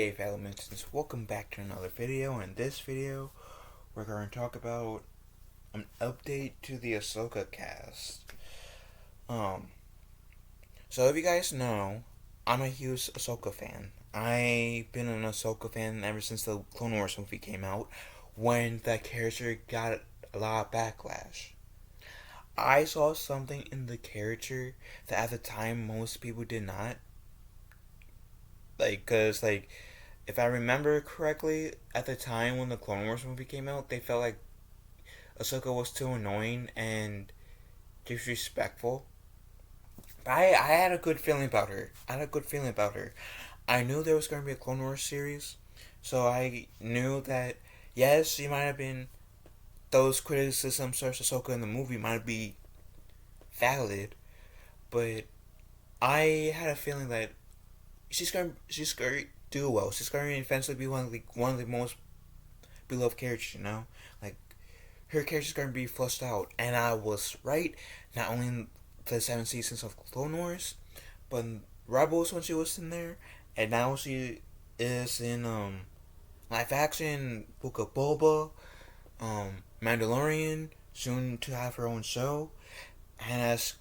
Hey fellow Mintons, welcome back to another video. In this video, we're going to talk about an update to the Askoha cast. Um, so if you guys know, I'm a huge Askoha fan. I've been an Askoha fan ever since the Clone Wars movie came out, when that character got a lot of backlash. I saw something in the character that at the time most people did not. If I remember correctly, at the time when the Clone Wars movie came out, they felt like Ahsoka was too annoying and disrespectful. But I had a good feeling about her. I knew there was going to be a Clone Wars series, so I knew that, yes, she might have been, those criticisms towards Ahsoka in the movie might be valid, but I had a feeling that she's going to do well. She's going to eventually be one of the most beloved characters. Like, her character's going to be flushed out, and I was right. Not only in the 7 seasons of Clone Wars, but in Rebels when she was in there, and now she is in live action Book of Boba, Mandalorian, soon to have her own show. And as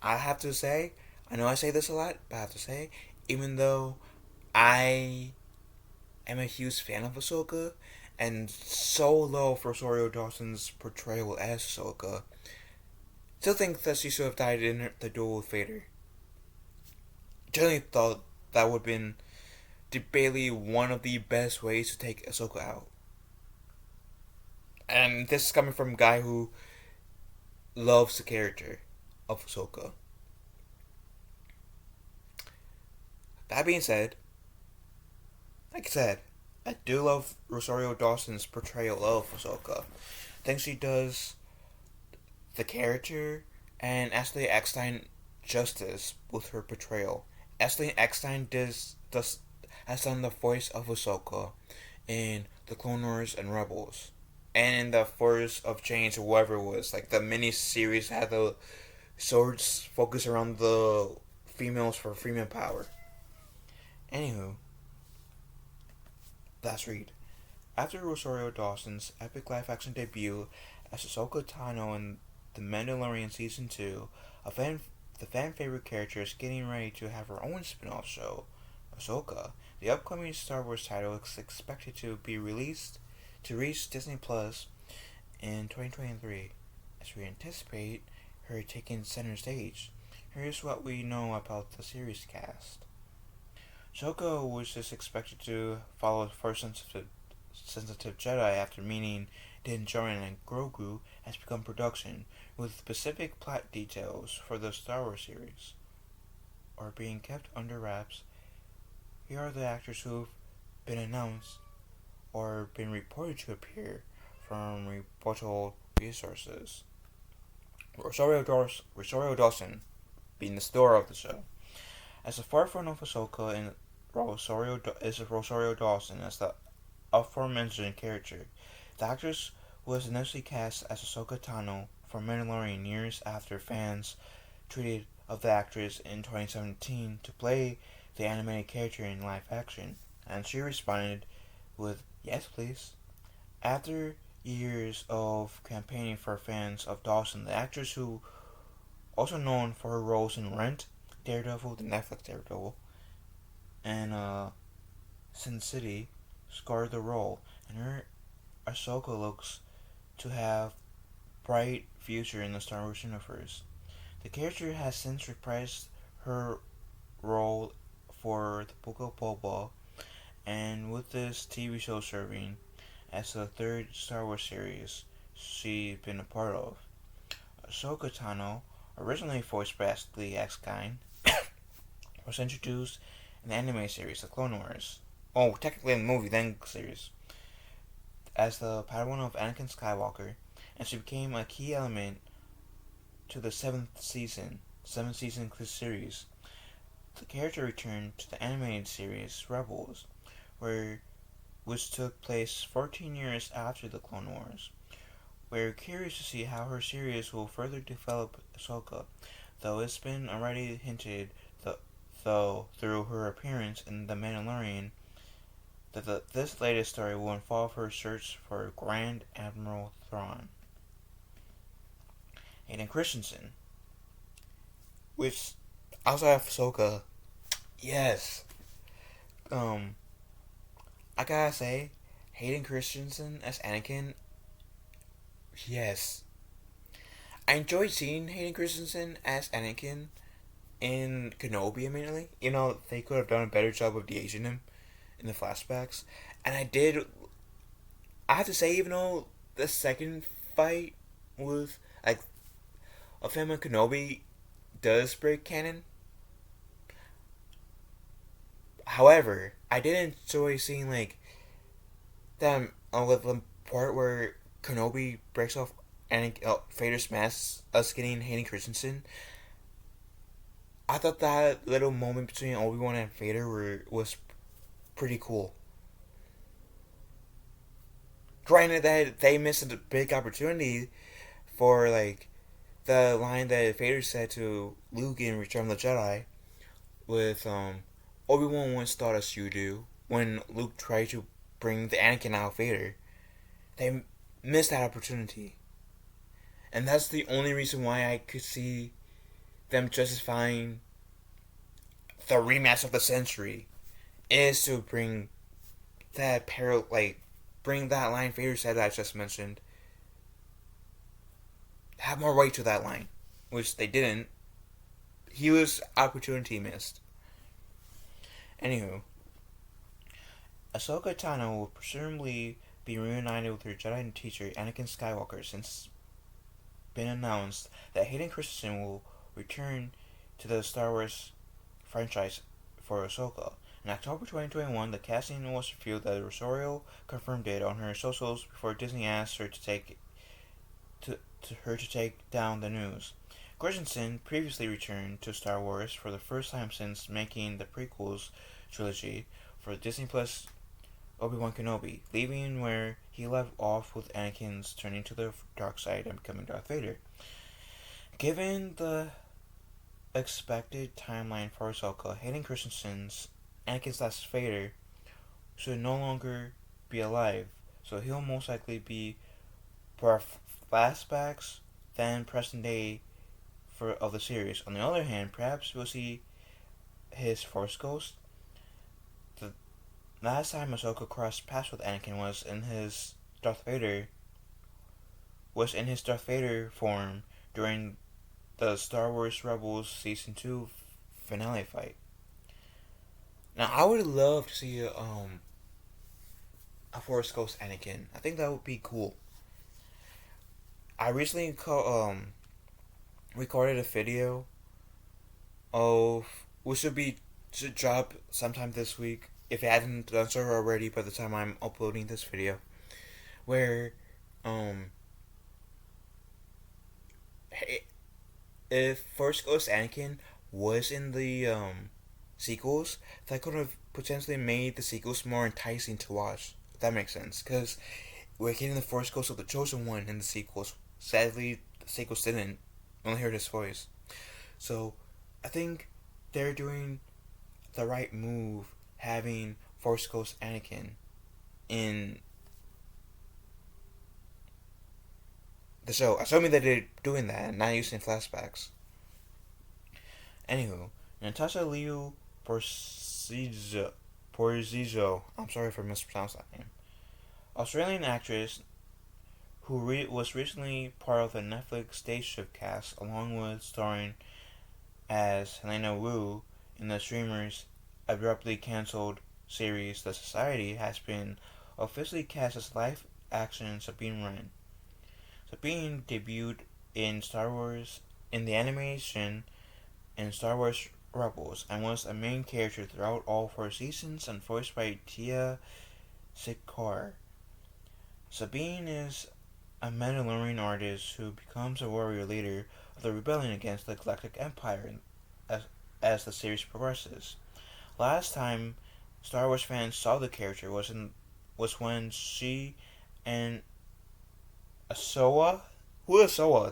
I have to say, I know I say this a lot, but I have to say, even though I am a huge fan of Ahsoka and so love Rosario Dawson's portrayal as Ahsoka, still think that she should have died in the duel with Vader. Generally thought that would have been debatably one of the best ways to take Ahsoka out. And this is coming from a guy who loves the character of Ahsoka. That being said, like I said, I do love Rosario Dawson's portrayal of Ahsoka. I think she does the character and Ashley Eckstein justice with her portrayal. Ashley Eckstein has done the voice of Ahsoka in the Clone Wars and Rebels, and in the Force of Change, or whatever it was, like the mini series had the swords focus around the females for female power. Anywho, let's read. After Rosario Dawson's epic live-action debut as Ahsoka Tano in The Mandalorian Season 2, the fan-favorite character is getting ready to have her own spin-off show, Ahsoka. The upcoming Star Wars title is expected to be released to reach Disney Plus in 2023, as we anticipate her taking center stage. Here's what we know about the series cast. Ahsoka was just expected to follow the first sensitive Jedi after meeting Din Djarin and Grogu has begun production, with specific plot details for the Star Wars series are being kept under wraps. Here are the actors who've been announced or been reported to appear from reputable resources. Rosario Dawson being the star of the show. As the forefront of Ahsoka in Rosario Dawson as the aforementioned character. The actress was initially cast as Ahsoka Tano for Mandalorian years after fans tweeted of the actress in 2017 to play the animated character in live action, and she responded with, "Yes, please." After years of campaigning for fans of Dawson, the actress, who also known for her roles in Rent, Daredevil, the Netflix Daredevil, and Sin City, scored the role, and her Ahsoka looks to have bright future in the Star Wars universe. The character has since reprised her role for the Book of Boba, and with this TV show serving as the third Star Wars series she's been a part of. Ahsoka Tano, originally voiced by Ashley Eckstein, was introduced in the anime series, The Clone Wars. Oh, technically in the movie, then series, as the Padawan of Anakin Skywalker, and she became a key element to the seventh season series. The character returned to the animated series Rebels, which took place 14 years after the Clone Wars. We're curious to see how her series will further develop Ahsoka, though it's been already hinted though through her appearance in The Mandalorian this latest story will involve her search for Grand Admiral Thrawn, Hayden Christensen, which outside of Ahsoka, yes. Um, I gotta say, Hayden Christensen as Anakin, yes. I enjoyed seeing Hayden Christensen as Anakin in Kenobi immediately. They could have done a better job of de-aging him in the flashbacks. And I have to say, even though the second fight with, like, of him and Kenobi does break canon, however, I did enjoy seeing, like, them, with the part where Kenobi breaks off Vader's mask, us getting Hayden Christensen. I thought that little moment between Obi-Wan and Vader was pretty cool. Granted that they missed a big opportunity for, like, the line that Vader said to Luke in Return of the Jedi with, Obi-Wan once thought as you do, when Luke tried to bring the Anakin out of Vader. They missed that opportunity. And that's the only reason why I could see them justifying the rematch of the century, is to bring that bring that line Vader said that I just mentioned, have more weight to that line, which they didn't. He was opportunity missed. Anywho, Ahsoka Tano will presumably be reunited with her Jedi teacher Anakin Skywalker, since been announced that Hayden Christensen will return to the Star Wars franchise for Ahsoka. In October 2021, the casting was revealed that Rosario confirmed it on her socials before Disney asked her to take down the news. Christensen previously returned to Star Wars for the first time since making the prequels trilogy for Disney Plus Obi-Wan Kenobi, leaving where he left off with Anakin's turning to the dark side and becoming Darth Vader. Given the expected timeline for Ahsoka, Hayden Christensen's Anakin's last Vader should no longer be alive, so he'll most likely be for flashbacks than present day of the series. On the other hand, perhaps we'll see his Force Ghost. The last time Ahsoka crossed paths with Anakin was in his Darth Vader form during the Star Wars Rebels Season 2 finale fight. Now, I would love to see a Force Ghost Anakin. I think that would be cool. I recently recorded a video which should drop sometime this week, if it hasn't done so already by the time I'm uploading this video, where if Force Ghost Anakin was in the sequels, that could have potentially made the sequels more enticing to watch. If that makes sense, because we're getting the Force Ghost of the Chosen One in the sequels. Sadly, the sequels didn't. Only heard his voice. So, I think they're doing the right move having Force Ghost Anakin in the show. Assuming that they're doing that and not using flashbacks. Anywho, Natasha Liu Porzizo, I'm sorry if I mispronounced that name, Australian actress who was recently part of the Netflix Day Shift cast, along with starring as Helena Wu in the streamer's abruptly cancelled series The Society, has been officially cast as live-action Sabine Wren. Sabine debuted in the animation in Star Wars Rebels, and was a main character throughout all 4 seasons, and voiced by Tia Sikar. Sabine is a Mandalorian artist who becomes a warrior leader of the rebellion against the Galactic Empire as the series progresses. Last time Star Wars fans saw the character was when she and Askoha. Who is Askoha?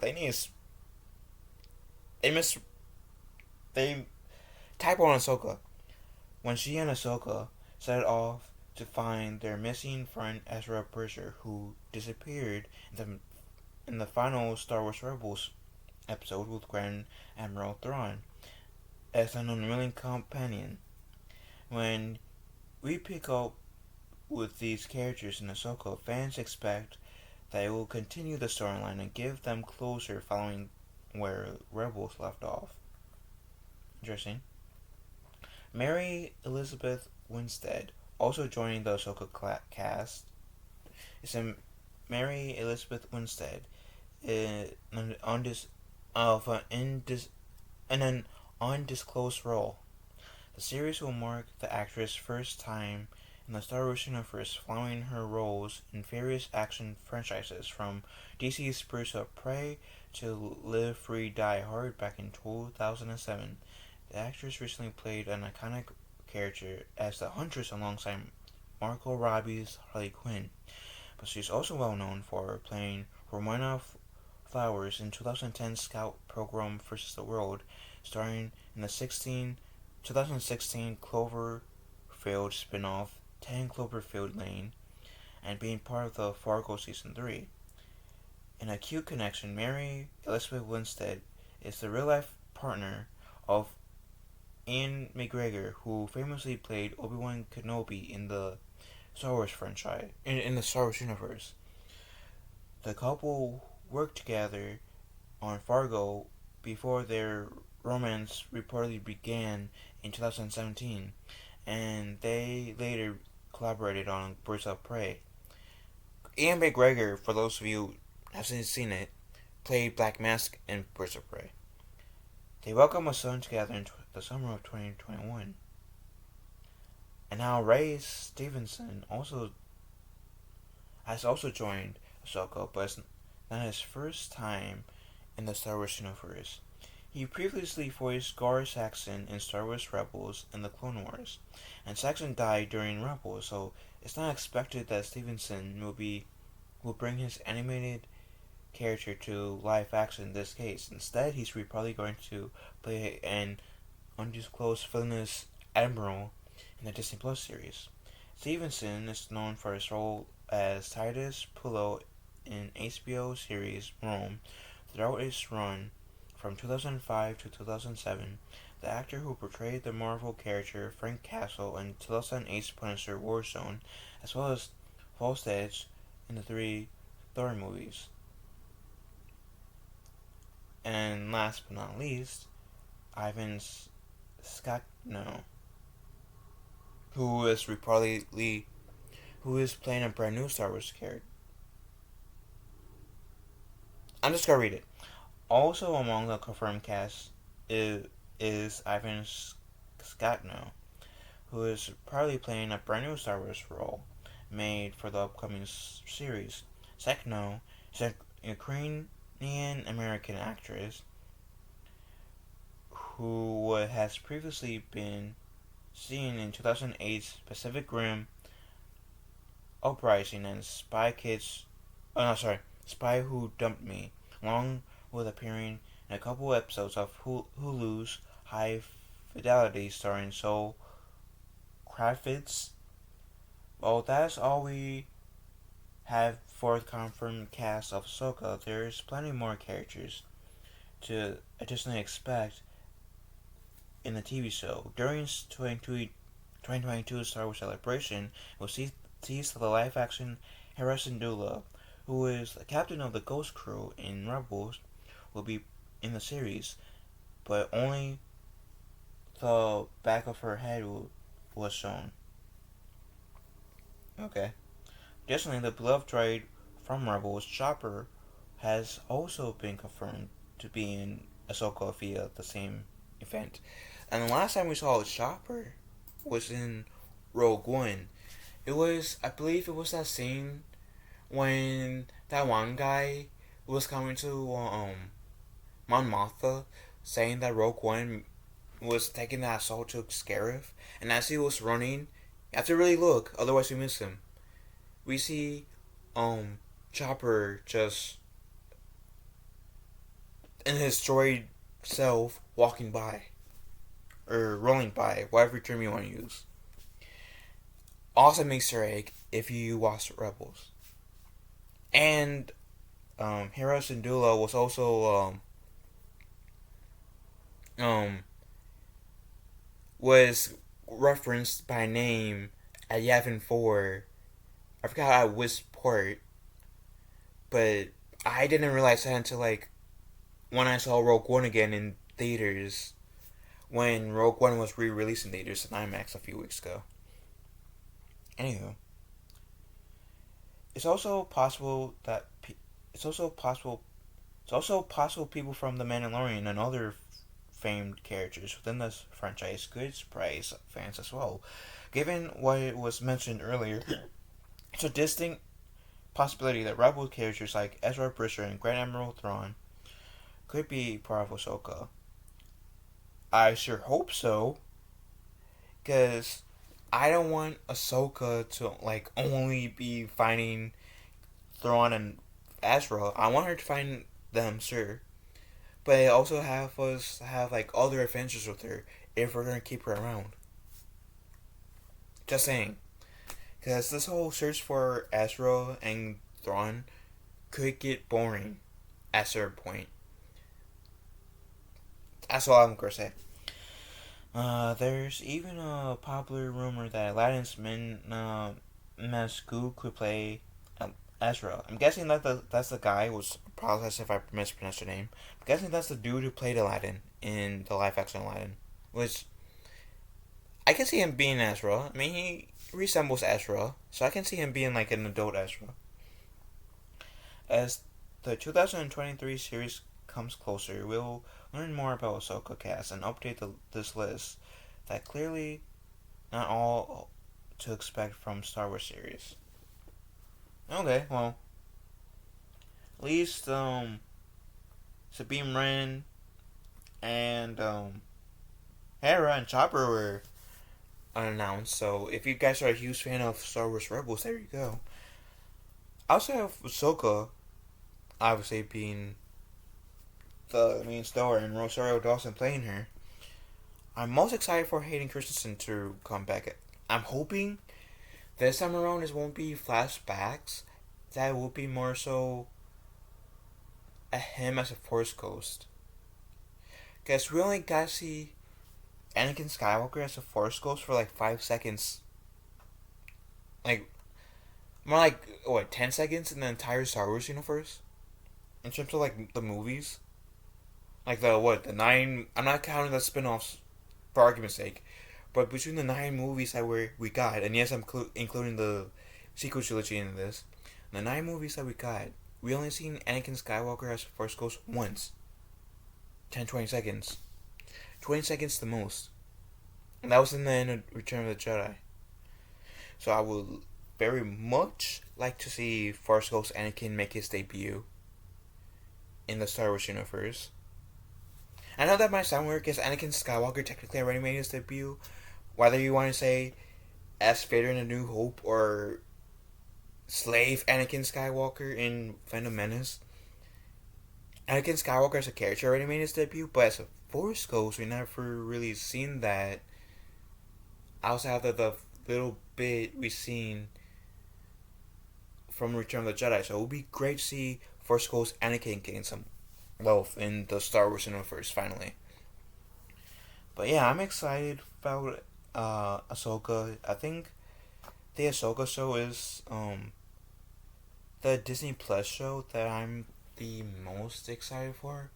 They type on Ahsoka. When she and Ahsoka set off to find their missing friend Ezra Bridger, who disappeared in the final Star Wars Rebels episode with Grand Admiral Thrawn as an unwilling companion. When we pick up with these characters in Ahsoka, fans expect that it will continue the storyline and give them closure following where Rebels left off. Interesting. Mary Elizabeth Winstead, also joining the Ahsoka cast, is Mary Elizabeth Winstead in an undisclosed role. The series will mark the actress' first time in the Star Wars universe, following her roles in various action franchises, from DC's Birds of Prey to Live Free Die Hard back in 2007. The actress recently played an iconic character as the Huntress alongside Margot Robbie's Harley Quinn, but she's also well known for playing Romana Flowers in 2010 Scout Program vs. the World, starring in the 2016 Cloverfield spin-off 10 Cloverfield Lane, and being part of the Fargo Season 3. In a cute connection, Mary Elizabeth Winstead is the real-life partner of Ian McGregor, who famously played Obi-Wan Kenobi in the Star Wars franchise, in the Star Wars universe. The couple worked together on Fargo before their romance reportedly began in 2017, and they later collaborated on Birds of Prey. Ian McGregor, for those of you who haven't seen it, played Black Mask in Birds of Prey. They welcome a son together in the summer of 2021. And now Ray Stevenson has also joined Ahsoka, but it's not his first time in the Star Wars universe. He previously voiced Gar Saxon in Star Wars Rebels and the Clone Wars, and Saxon died during Rebels, so it's not expected that Stevenson will bring his animated character to live action in this case. Instead, he's probably going to play an undisclosed villainous admiral in the Disney Plus series. Stevenson is known for his role as Titus Pullo in HBO series Rome. Throughout its run from 2005 to 2007, the actor who portrayed the Marvel character Frank Castle in 2008's Punisher Warzone, as well as False Edge in the 3 Thor movies. And last but not least, Ivan Skakno, who is playing a brand new Star Wars character. I'm just gonna read it. Also among the confirmed cast is Ivan Skakno, who is probably playing a brand new Star Wars role made for the upcoming series. Skakno is a Ukrainian-American actress who has previously been seen in 2008's Pacific Rim Uprising and Spy Who Dumped Me, along with appearing in a couple episodes of Hulu's High Fidelity starring Zoe Kravitz. Well, that's all we have for the confirmed cast of Ahsoka. There's plenty more characters to additionally expect in the TV show. During 2022 Star Wars Celebration, we'll see the live-action Harrison Dula, who is the captain of the Ghost Crew in Rebels, will be in the series, but only the back of her head was shown. Okay. Additionally, the beloved droid from Rebels, Chopper, has also been confirmed to be in Ahsoka via the same event. And the last time we saw Chopper was in Rogue One. I believe it was that scene when that one guy was coming to Mon Mothma, saying that Rogue One was taking that assault to Scarif, and as he was running, you have to really look, otherwise you miss him. We see Chopper just in his droid self walking by, or rolling by, whatever term you want to use. awesome Easter egg if you watch Rebels. And Hera Syndulla was also um, was referenced by name at Yavin 4. I forgot at which port, but I didn't realize that until like when I saw Rogue One again in theaters, when Rogue One was re-released in theaters in IMAX a few weeks ago. Anywho, it's also possible that it's also possible people from The Mandalorian and other famed characters within this franchise could surprise fans as well. Given what was mentioned earlier, it's a distinct possibility that Rebel characters like Ezra Bridger and Grand Admiral Thrawn could be part of Ahsoka. I sure hope so, because I don't want Ahsoka to like only be finding Thrawn and Ezra. I want her to find them, sure, but also have us have like other adventures with her if we're gonna keep her around. Just saying, because this whole search for Ezra and Thrawn could get boring at a certain point. That's all I'm gonna say. There's even a popular rumor that Aladdin's Masku could play Ezra. I'm guessing that's the guy. Was apologize if I mispronounced your name. I'm guessing that's the dude who played Aladdin in the live action Aladdin, which I can see him being Ezra. I mean, he resembles Ezra, so I can see him being like an adult Ezra. As the 2023 series comes closer, we'll learn more about Ahsoka cast and update this list that clearly not all to expect from Star Wars series. Okay, well, at least Sabine Wren and Hera and Chopper were unannounced. So if you guys are a huge fan of Star Wars Rebels, there you go. Outside of Ahsoka, obviously being the main star and Rosario Dawson playing her, I'm most excited for Hayden Christensen to come back. I'm hoping this time around it won't be flashbacks. That will be more so him as a Force Ghost. Because we only got to see Anakin Skywalker as a Force Ghost for like 5 seconds. Like, more like, 10 seconds in the entire Star Wars universe? In terms of like the movies? Like the 9, I'm not counting the spin offs for argument's sake, but between the 9 movies that we got, and yes, I'm including the sequel trilogy in this, the 9 movies that we got, we only seen Anakin Skywalker as Force Ghost once. 10-20 seconds. 20 seconds the most. And that was in the end of Return of the Jedi. So I would very much like to see Force Ghost Anakin make his debut in the Star Wars universe. I know that might sound weird because Anakin Skywalker technically already made his debut. Whether you want to say as Vader in A New Hope or slave Anakin Skywalker in Phantom Menace. Anakin Skywalker as a character already made his debut, but as a Force Ghost, we never really seen that outside of the little bit we've seen from Return of the Jedi. So it would be great to see Force Ghost Anakin gain some wealth in the Star Wars universe finally. But yeah, I'm excited about Ahsoka. I think the Ahsoka show is the Disney Plus show that I'm the most excited for,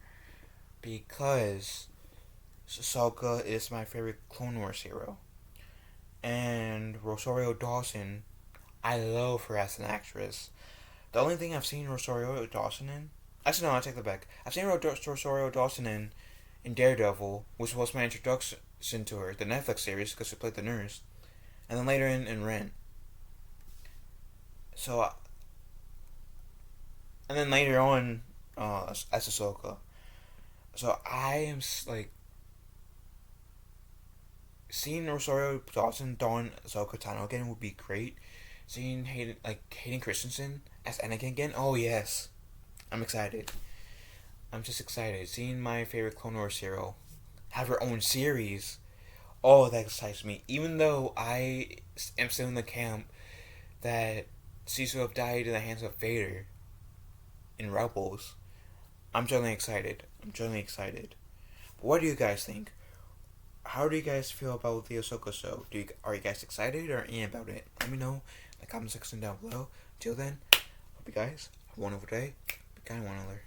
because Ahsoka is my favorite Clone Wars hero, and Rosario Dawson, I love her as an actress. The only thing I've seen Rosario Dawson in, actually no, I take that back. I've seen Rosario Dawson in Daredevil, which was my introduction to her, the Netflix series, because she played the nurse, and then later in Ren. So, and then later on, as Ahsoka. So I am like seeing Rosario Dawson don Ahsoka Tano again would be great. Seeing Hayden Christensen as Anakin again, oh yes, I'm excited. I'm just excited. Seeing my favorite Clone Wars hero have her own series. Oh, that excites me. Even though I am still in the camp that Caesar have died in the hands of Vader in Rebels, I'm genuinely excited. I'm genuinely excited. But what do you guys think? How do you guys feel about the Ahsoka show? Are you guys excited or about it? Let me know in the comment section down below. Till then, hope you guys have a wonderful day. Be kind to one another.